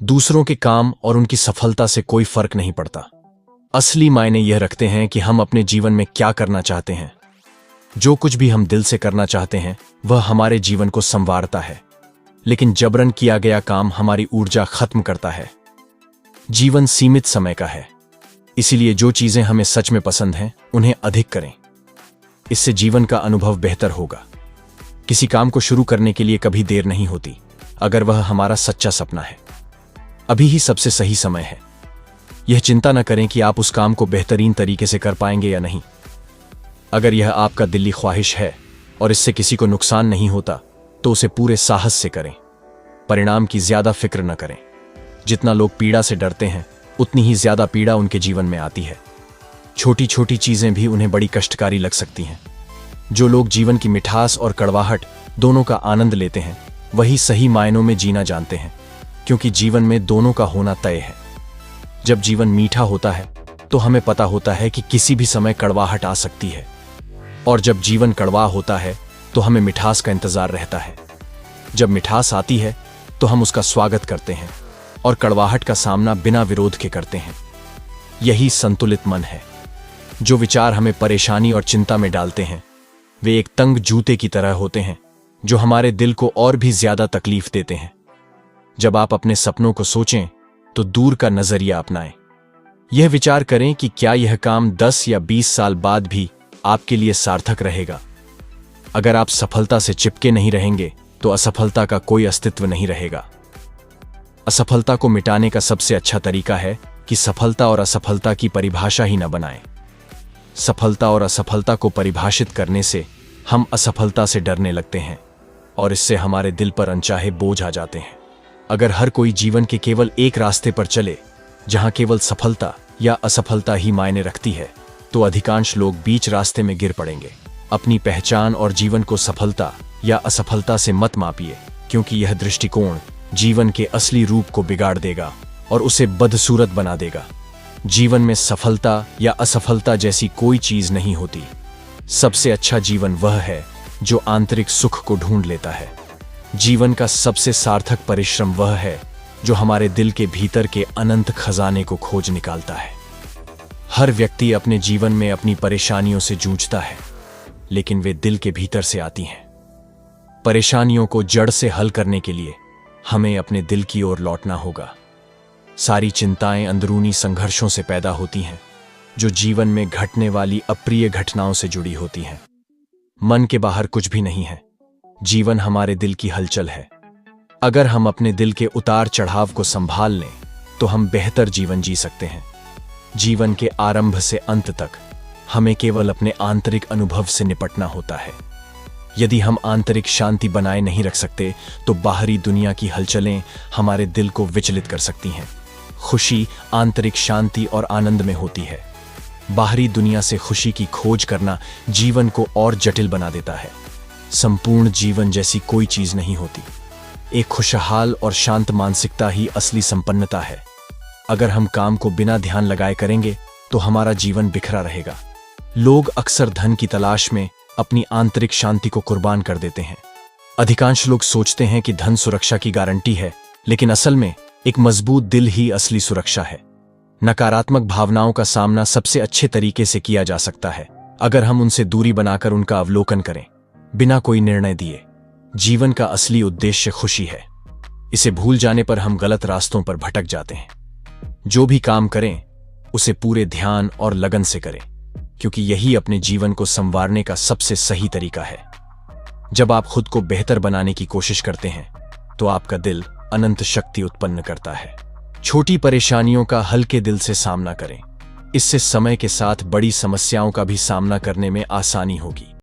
दूसरों के काम और उनकी सफलता से कोई फर्क नहीं पड़ता। असली मायने यह रखते हैं कि हम अपने जीवन में क्या करना चाहते हैं। जो कुछ भी हम दिल से करना चाहते हैं वह हमारे जीवन को संवारता है, लेकिन जबरन किया गया काम हमारी ऊर्जा खत्म करता है। जीवन सीमित समय का है, इसीलिए जो चीजें हमें सच में पसंद हैं उन्हें अधिक करें। इससे जीवन का अनुभव बेहतर होगा। किसी काम को शुरू करने के लिए कभी देर नहीं होती, अगर वह हमारा सच्चा सपना है। अभी ही सबसे सही समय है। यह चिंता न करें कि आप उस काम को बेहतरीन तरीके से कर पाएंगे या नहीं। अगर यह आपका दिली ख्वाहिश है और इससे किसी को नुकसान नहीं होता तो उसे पूरे साहस से करें। परिणाम की ज्यादा फिक्र न करें। जितना लोग पीड़ा से डरते हैं उतनी ही ज्यादा पीड़ा उनके जीवन में आती है। छोटी छोटी चीजें भी उन्हें बड़ी कष्टकारी लग सकती हैं। जो लोग जीवन की मिठास और कड़वाहट दोनों का आनंद लेते हैं वही सही मायनों में जीना जानते हैं, क्योंकि जीवन में दोनों का होना तय है। जब जीवन मीठा होता है तो हमें पता होता है कि किसी भी समय कड़वाहट आ सकती है, और जब जीवन कड़वा होता है तो हमें मिठास का इंतजार रहता है। जब मिठास आती है तो हम उसका स्वागत करते हैं और कड़वाहट का सामना बिना विरोध के करते हैं। यही संतुलित मन है। जो विचार हमें परेशानी और चिंता में डालते हैं वे एक तंग जूते की तरह होते हैं जो हमारे दिल को और भी ज्यादा तकलीफ देते हैं। जब आप अपने सपनों को सोचें तो दूर का नजरिया अपनाएं। यह विचार करें कि क्या यह काम 10 या 20 साल बाद भी आपके लिए सार्थक रहेगा। अगर आप सफलता से चिपके नहीं रहेंगे तो असफलता का कोई अस्तित्व नहीं रहेगा। असफलता को मिटाने का सबसे अच्छा तरीका है कि सफलता और असफलता की परिभाषा ही न बनाएं। सफलता और असफलता को परिभाषित करने से हम असफलता से डरने लगते हैं और इससे हमारे दिल पर अनचाहे बोझ आ जाते हैं। अगर हर कोई जीवन के केवल एक रास्ते पर चले जहां केवल सफलता या असफलता ही मायने रखती है तो अधिकांश लोग बीच रास्ते में गिर पड़ेंगे। अपनी पहचान और जीवन को सफलता या असफलता से मत मापिए, क्योंकि यह दृष्टिकोण जीवन के असली रूप को बिगाड़ देगा और उसे बदसूरत बना देगा। जीवन में सफलता या असफलता जैसी कोई चीज नहीं होती। सबसे अच्छा जीवन वह है जो आंतरिक सुख को ढूंढ लेता है। जीवन का सबसे सार्थक परिश्रम वह है जो हमारे दिल के भीतर के अनंत खजाने को खोज निकालता है। हर व्यक्ति अपने जीवन में अपनी परेशानियों से जूझता है, लेकिन वे दिल के भीतर से आती हैं। परेशानियों को जड़ से हल करने के लिए हमें अपने दिल की ओर लौटना होगा। सारी चिंताएं अंदरूनी संघर्षों से पैदा होती हैं जो जीवन में घटने वाली अप्रिय घटनाओं से जुड़ी होती हैं। मन के बाहर कुछ भी नहीं है। जीवन हमारे दिल की हलचल है। अगर हम अपने दिल के उतार चढ़ाव को संभाल लें तो हम बेहतर जीवन जी सकते हैं। जीवन के आरंभ से अंत तक हमें केवल अपने आंतरिक अनुभव से निपटना होता है। यदि हम आंतरिक शांति बनाए नहीं रख सकते तो बाहरी दुनिया की हलचलें हमारे दिल को विचलित कर सकती हैं। खुशी आंतरिक शांति और आनंद में होती है। बाहरी दुनिया से खुशी की खोज करना जीवन को और जटिल बना देता है। संपूर्ण जीवन जैसी कोई चीज नहीं होती। एक खुशहाल और शांत मानसिकता ही असली संपन्नता है। अगर हम काम को बिना ध्यान लगाए करेंगे तो हमारा जीवन बिखरा रहेगा। लोग अक्सर धन की तलाश में अपनी आंतरिक शांति को कुर्बान कर देते हैं। अधिकांश लोग सोचते हैं कि धन सुरक्षा की गारंटी है, लेकिन असल में एक मजबूत दिल ही असली सुरक्षा है। नकारात्मक भावनाओं का सामना सबसे अच्छे तरीके से किया जा सकता है अगर हम उनसे दूरी बनाकर उनका अवलोकन करें, बिना कोई निर्णय दिए। जीवन का असली उद्देश्य खुशी है। इसे भूल जाने पर हम गलत रास्तों पर भटक जाते हैं। जो भी काम करें उसे पूरे ध्यान और लगन से करें, क्योंकि यही अपने जीवन को संवारने का सबसे सही तरीका है। जब आप खुद को बेहतर बनाने की कोशिश करते हैं तो आपका दिल अनंत शक्ति उत्पन्न करता है। छोटी परेशानियों का हल्के दिल से सामना करें। इससे समय के साथ बड़ी समस्याओं का भी सामना करने में आसानी होगी।